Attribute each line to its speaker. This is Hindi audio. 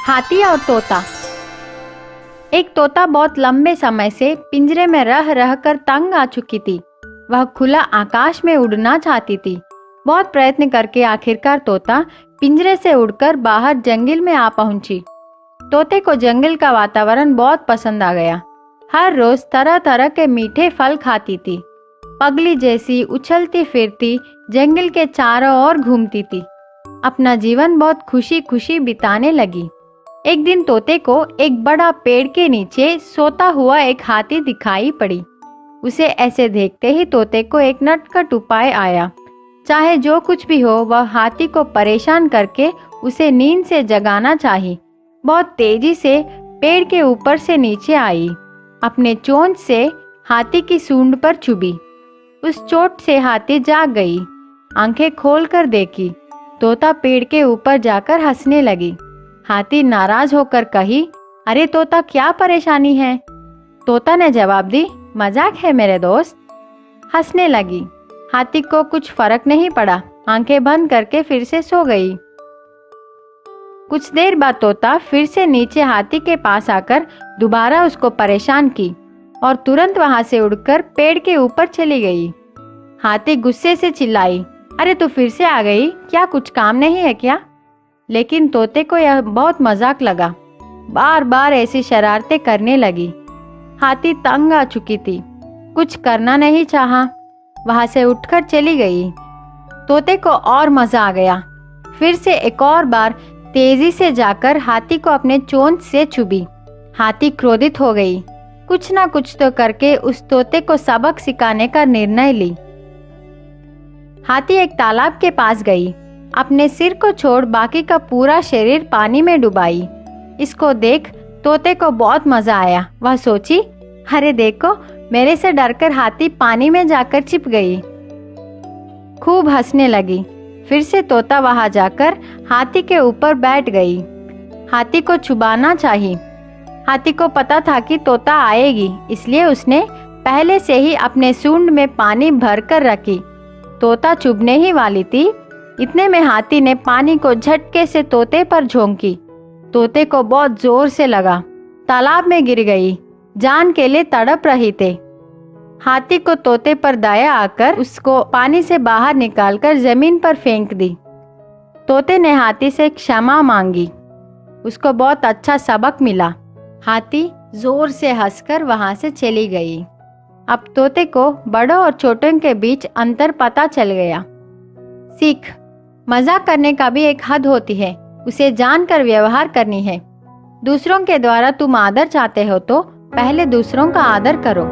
Speaker 1: हाथी और तोता। एक तोता बहुत लंबे समय से पिंजरे में रह रह कर तंग आ चुकी थी। वह खुला आकाश में उड़ना चाहती थी। बहुत प्रयत्न करके आखिरकार तोता पिंजरे से उड़कर बाहर जंगल में आ पहुंची। तोते को जंगल का वातावरण बहुत पसंद आ गया। हर रोज तरह तरह के मीठे फल खाती थी। पगली जैसी उछलती फिरती जंगल के चारों ओर घूमती थी। अपना जीवन बहुत खुशी खुशी बिताने लगी। एक दिन तोते को एक बड़ा पेड़ के नीचे सोता हुआ एक हाथी दिखाई पड़ी। उसे ऐसे देखते ही तोते को एक नटखट उपाय आया। चाहे जो कुछ भी हो, वह हाथी को परेशान करके उसे नींद से जगाना चाहिए। बहुत तेजी से पेड़ के ऊपर से नीचे आई। अपने चोंच से हाथी की सूंड पर चुभी। उस चोट से हाथी जाग गई। आंखें खोलकर देखी। तोता पेड़ के ऊपर जाकर हंसने लगी। हाथी नाराज होकर कही, अरे तोता, क्या परेशानी है? तोता ने जवाब दी, मजाक है मेरे दोस्त। हंसने लगी। हाथी को कुछ फर्क नहीं पड़ा। आंखें बंद करके फिर से सो गई। कुछ देर बाद तोता फिर से नीचे हाथी के पास आकर दोबारा उसको परेशान की और तुरंत वहां से उड़कर पेड़ के ऊपर चली गई। हाथी गुस्से से चिल्लाई, अरे तू फिर से आ गई? क्या कुछ काम नहीं है क्या? लेकिन तोते को यह बहुत मजाक लगा। बार बार ऐसी शरारतें करने लगी। हाथी तंग आ चुकी थी। कुछ करना नहीं चाहा। वहां से उठकर चली गई। तोते को और मजा आ गया। फिर से एक और बार तेजी से जाकर हाथी को अपने चोंच से चुभी। हाथी क्रोधित हो गई। कुछ ना कुछ तो करके उस तोते को सबक सिखाने का निर्णय ली। हाथी एक तालाब के पास गई। अपने सिर को छोड़ बाकी का पूरा शरीर पानी में डुबाई। इसको देख तोते को बहुत मजा आया। वह सोची, अरे देखो, मेरे से डरकर हाथी पानी में जाकर छिप गई। खूब हंसने लगी। फिर से तोता वहां जाकर हाथी के ऊपर बैठ गई। हाथी को छुपाना चाहिए। हाथी को पता था कि तोता आएगी, इसलिए उसने पहले से ही अपने सूंड में पानी भर कर रखी। तोता चुभने ही वाली थी, इतने में हाथी ने पानी को झटके से तोते पर झोंकी। तोते को बहुत जोर से लगा। तालाब में गिर गई। जान के लिए तड़प रही थे। हाथी को तोते पर दया आकर उसको पानी से बाहर निकालकर जमीन पर फेंक दी। तोते ने हाथी से क्षमा मांगी। उसको बहुत अच्छा सबक मिला। हाथी जोर से हंसकर वहां से चली गई। अब तोते को बड़ों और छोटों के बीच अंतर पता चल गया। सीख, मजाक करने का भी एक हद होती है। उसे जानकर व्यवहार करनी है। दूसरों के द्वारा तुम आदर चाहते हो तो पहले दूसरों का आदर करो।